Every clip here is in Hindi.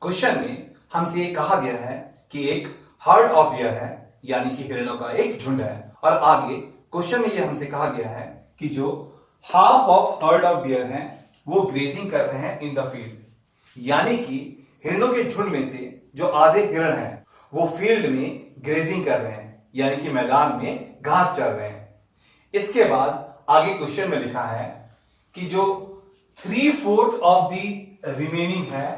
क्वेश्चन में हमसे ये कहा गया है कि एक हर्ड ऑफ डियर है, यानी कि हिरणों का एक झुंड है। और आगे क्वेश्चन में ये हमसे कहा गया है कि जो half of heard of dear हैं वो ग्रेजिंग कर रहे हैं इन द फील्ड, यानी कि हिरणों के झुंड में से जो आधे हिरण हैं वो फील्ड में ग्रेजिंग कर रहे हैं, यानी कि मैदान में घास चर रहे हैं। इसके बाद आगे क्वेश्चन में लिखा है कि जो 3/4 ऑफ द रिमेनिंग है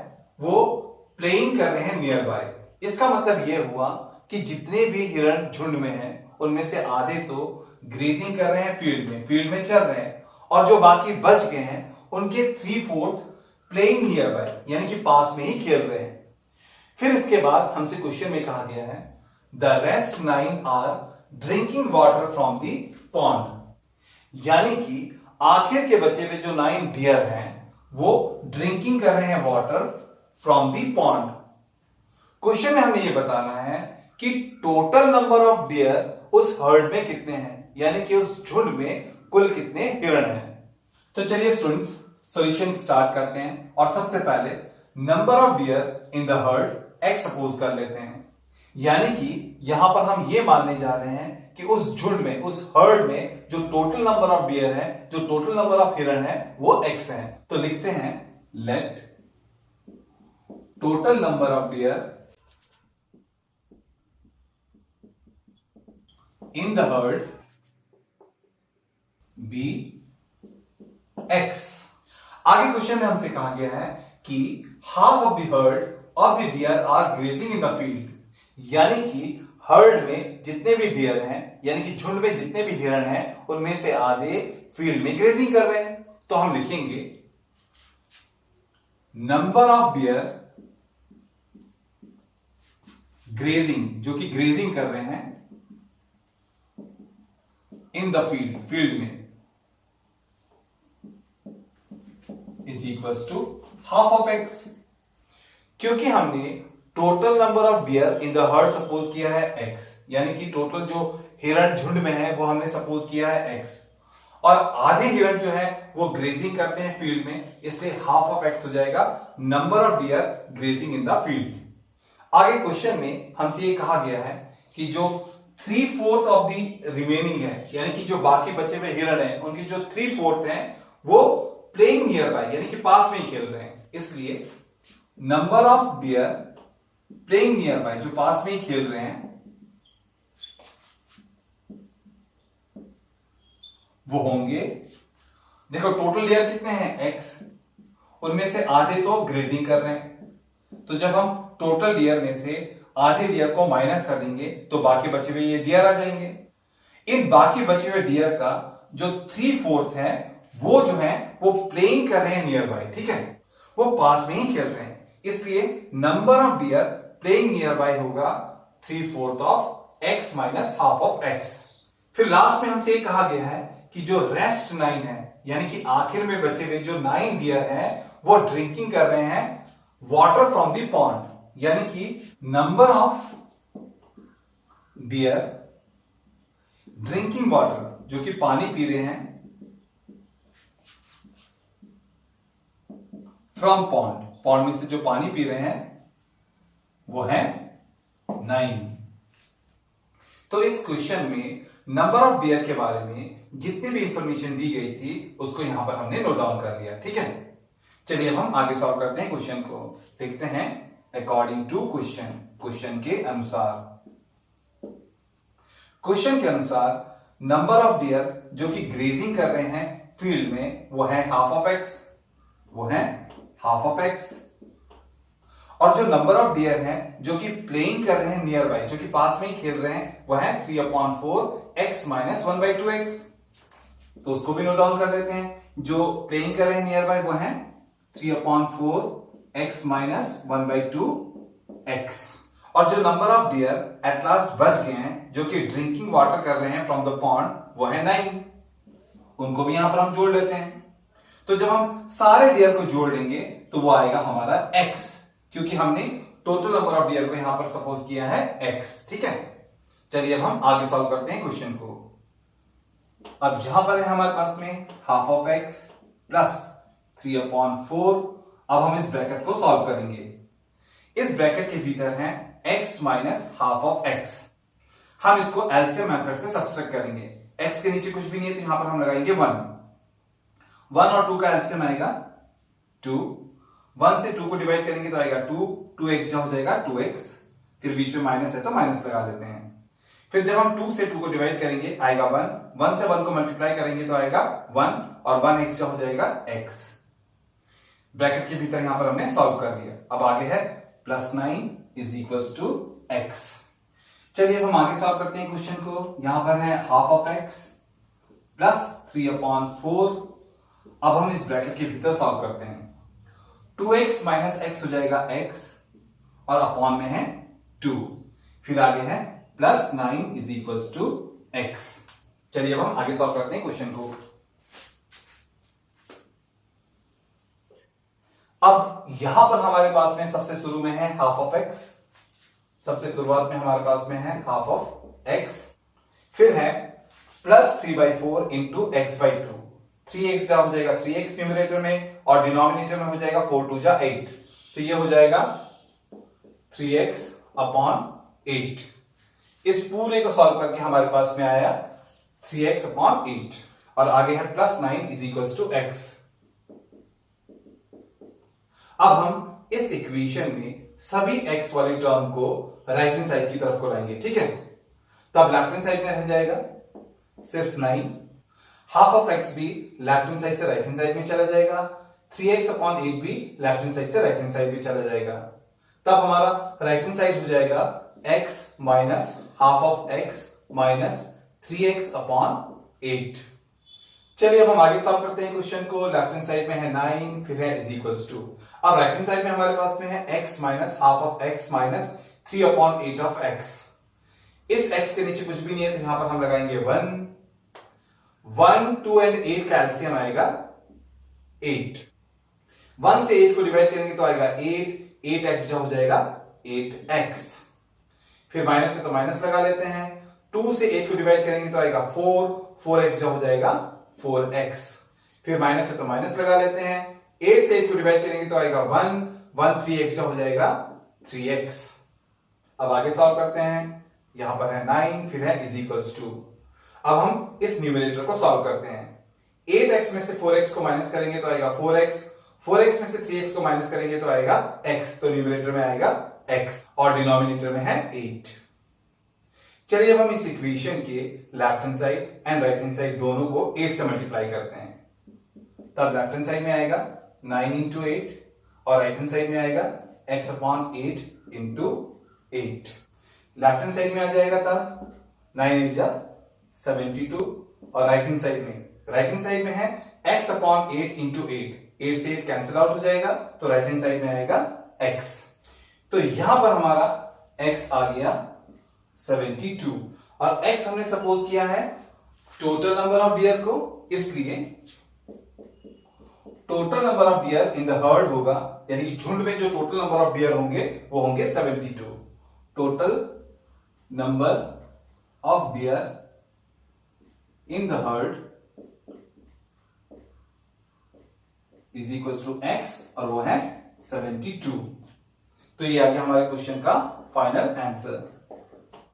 वो प्लेइंग कर रहे हैं नियर बाय। इसका मतलब यह हुआ कि जितने भी हिरण झुंड में हैं उनमें से आधे तो ग्रेजिंग कर रहे हैं, फील्ड में चल रहे हैं, और जो बाकी बच गए हैं उनके 3/4 प्लेइंग नियर बाय, यानी कि पास में ही खेल रहे हैं। फिर इसके बाद हमसे क्वेश्चन में कहा गया है the rest 9 are drinking water from the pond, यानी कि आखिर के बचे हुए जो 9 डियर हैं वो ड्रिंकिंग कर रहे हैं water from the pond. Question में हमें यह बताना है कि टोटल नंबर ऑफ डियर उस हर्ड में कितने हैं, यानी कि उस झुंड में कुल कितने हिरण हैं। तो चलिए स्टूडेंट्स सॉल्यूशन स्टार्ट करते हैं, और सबसे पहले number of deer in the heard x suppose कर लेते हैं, यानी कि यहां पर हम ये मानने जा रहे हैं कि उस झुंड में, उस हर्ड में जो टोटल नंबर ऑफ डियर है, जो टोटल नंबर ऑफ हिरण है वो एक्स है। तो लिखते हैं let total number of deer in the herd be x. आगे क्वेश्चन में हमसे कहा गया है कि half of the herd of the deer are grazing in the field, यानी कि हर्ड में जितने भी डियर हैं, यानी कि झुंड में जितने भी हिरण हैं उनमें से आधे फील्ड में ग्रेजिंग कर रहे हैं। तो हम लिखेंगे नंबर ऑफ डियर ग्रेजिंग, जो कि ग्रेजिंग कर रहे हैं इन द फील्ड में, is equals to half of x. क्योंकि हमने total number of deer in the herd suppose किया है एक्स, यानी कि टोटल जो हिरण झुंड में है वो हमने सपोज किया है एक्स, और आधे हिरण जो है वो ग्रेजिंग करते हैं फील्ड में, इसलिए हाफ ऑफ एक्स हो जाएगा number of dear grazing in the field. आगे क्वेश्चन में हमसे ये कहा गया है कि जो 3/4 ऑफ द रिमेनिंग है, यानी कि जो बाकी बचे हुए हिरण हैं उनकी जो 3/4 हैं वो प्लेइंग नियर बाय, यानी कि पास में ही खेल रहे हैं, इसलिए number of dear playing near by, जो पास में ही खेल रहे हैं, वो होंगे, देखो टोटल डियर कितने हैं x, उनमें से आधे तो ग्रेजिंग कर रहे हैं, तो जब हम टोटल डियर में से आधे डियर को माइनस कर देंगे तो बाकी बचे हुए ये डियर आ जाएंगे। इन बाकी बचे हुए डियर का जो 3/4 है वो जो है वो प्लेइंग कर रहे हैं नियर बाय, ठीक है, वो पास में ही खेल रहे हैं, इसलिए number of dear playing near by होगा 3/4 of x minus half of x। फिर लास्ट में हमसे ये कहा गया है कि जो रेस्ट 9 है, यानी कि आखिर में बचे हुए जो 9 डियर हैं वो ड्रिंकिंग कर रहे हैं वाटर फ्रॉम द पॉन्ड, यानी कि number of dear drinking water, जो कि पानी पी रहे हैं फ्रॉम पॉन्ड, पॉन्ड में से जो पानी पी रहे हैं वो है 9। तो इस क्वेश्चन में नंबर ऑफ डियर के बारे में जितनी भी इंफॉर्मेशन दी गई थी उसको यहां पर हमने नोट डाउन कर लिया, ठीक है। चलिए अब हम आगे सॉल्व करते हैं क्वेश्चन को। लिखते हैं अकॉर्डिंग टू क्वेश्चन, क्वेश्चन के अनुसार। क्वेश्चन के अनुसार नंबर ऑफ डियर जो कि ग्रेजिंग कर रहे हैं फील्ड में वो है हाफ ऑफ एक्स, वो है हाफ ऑफ एक्स, और जो नंबर ऑफ डियर हैं जो कि प्लेइंग कर रहे हैं नियर बाय, जो कि पास में ही खेल रहे हैं, वो है 3/4 x माइनस 1/2 x। तो उसको भी नोट डाउन कर देते हैं। जो प्लेइंग कर रहे हैं नियर बाय वो है 3/4 x माइनस 1/2 x, और जो number of dear at last बच गए हैं जो कि ड्रिंकिंग वाटर कर रहे हैं फ्रॉम द पॉन्ड वो है 9, उनको भी यहां पर हम जोड़ लेते हैं। तो जब हम सारे डियर को जोड़ लेंगे तो वो आएगा हमारा x, क्योंकि हमने टोटल नंबर ऑफ डियर को यहां पर सपोज किया है x, ठीक है। चलिए अब हम आगे सॉल्व करते हैं क्वेश्चन को। अब यहां पर है हमारे पास में हाफ ऑफ x प्लस 3/4। अब हम इस ब्रैकेट को सॉल्व करेंगे। इस ब्रैकेट के भीतर है x minus half of x। हम इसको एलसीएम मेथड से सब्सट्रैक्ट करेंगे। x के नीचे कुछ भी नहीं है तो यहां पर हम लगाएंगे 1 और 2 का एलसीएम आएगा 2। 1 से 2 को डिवाइड करेंगे तो आएगा 2, 2x हो जाएगा 2x, फिर बीच में माइनस है तो माइनस लगा देते हैं। फिर जब हम 2 से 2 को डिवाइड करेंगे आएगा 1, 1 से 1 को मल्टीप्लाई करेंगे तो आएगा 1 और 1 एक्स्ट्रा हो जाएगा x। ब्रैकेट के भीतर यहां पर हमने सॉल्व कर लिया। अब आगे है +9 इज इक्वल्स टू x। चलिए अब हम आगे सॉल्व करते हैं क्वेश्चन को। यहां पर है हाफ ऑफ x प्लस 3/4। अब हम इस ब्रैकेट के भीतर सॉल्व करते हैं। 2x माइनस x हो जाएगा x और अपॉन में है 2। फिर आगे है +9 इज इक्वल्स टू x। चलिए अब हम आगे सॉल्व करते हैं क्वेश्चन को। अब यहां पर हमारे पास में सबसे शुरू में है हाफ ऑफ x, सबसे शुरुआत में हमारे पास में है हाफ ऑफ x, फिर है +3/4 इंटू x/2। 3x क्या हो जाएगा 3x न्यूमरेटर में और डिनोमिनेटर में हो जाएगा 4 2 जा 8, तो ये हो जाएगा 3x अपॉन 8। इस पूरे को सॉल्व करके हमारे पास में आया 3x अपॉन 8 और आगे है +9 इज इक्वल्स टू x। अब हम इस इक्वेशन में सभी x वाले टर्म को राइट हैंड साइड की तरफ को लाएंगे, ठीक है। तब लेफ्ट हैंड साइड में रह जाएगा सिर्फ 9, हाफ ऑफ x भी लेफ्ट हैंड साइड से राइट हैंड साइड में चला जाएगा, 3x अपॉन 8 भी लेफ्ट हैंड साइड से राइट हैंड साइड में चला जाएगा। तब हमारा राइट हैंड साइड हो जाएगा x minus half of x minus 3x upon 8। चलिए अब हम आगे सॉल्व करते हैं क्वेश्चन को। लेफ्ट हैंड साइड में है 9, फिर है इज इक्वल्स टू। अब राइट हैंड साइड में हमारे पास में है x minus half of x minus 3/8 of x। इस x के नीचे कुछ भी नहीं है तो यहां पर हम लगाएंगे 1, 2 एंड 8 का एलसीएम आएगा 8। 1 से 8 को डिवाइड करेंगे तो आएगा 8, 8x हो जाएगा 8x। फिर माइनस से तो माइनस लगा लेते हैं। 2 से 8 को डिवाइड करेंगे तो आएगा 4, 4x हो जाएगा 4x। फिर माइनस से तो माइनस लगा लेते हैं। 8 से 8 को डिवाइड करेंगे तो आएगा 1, 3x हो जाएगा 3x। अब आगे सॉल्व करते हैं। यहां पर है 9, फिर है इज इक्वल्स टू। अब हम इस न्यूमरेटर को सॉल्व करते हैं। 8x में से 4x को माइनस करेंगे तो आएगा 4x, 4x में से 3x को माइनस करेंगे तो आएगा x, तो न्यूमरेटर में आएगा x और डिनोमिनेटर में है 8। चलिए अब हम इस इक्वेशन के left hand side and right hand side दोनों को 8 से मल्टीप्लाई करते हैं। तब लेफ्ट हैंड साइड में आएगा 9 इंटू 8 और राइट हैंड साइड में आएगा x upon 8 into 8। Left hand side में आ जाएगा तब 9 8 जा 72 और राइट हैंड साइड में है x अपॉन 8 इंटू 8, 8 से 8 कैंसिल आउट हो जाएगा तो राइट हैंड साइड में आएगा x। तो यहां पर हमारा x आ गया 72 और x हमने सपोज किया है टोटल नंबर ऑफ डियर को, इसलिए total number of deer in the heard होगा, यानी कि झुंड में जो टोटल नंबर ऑफ डियर होंगे वो होंगे 72। Total number of deer in the herd is equal to x और वो है 72। तो ये आ गया हमारे क्वेश्चन का फाइनल आंसर।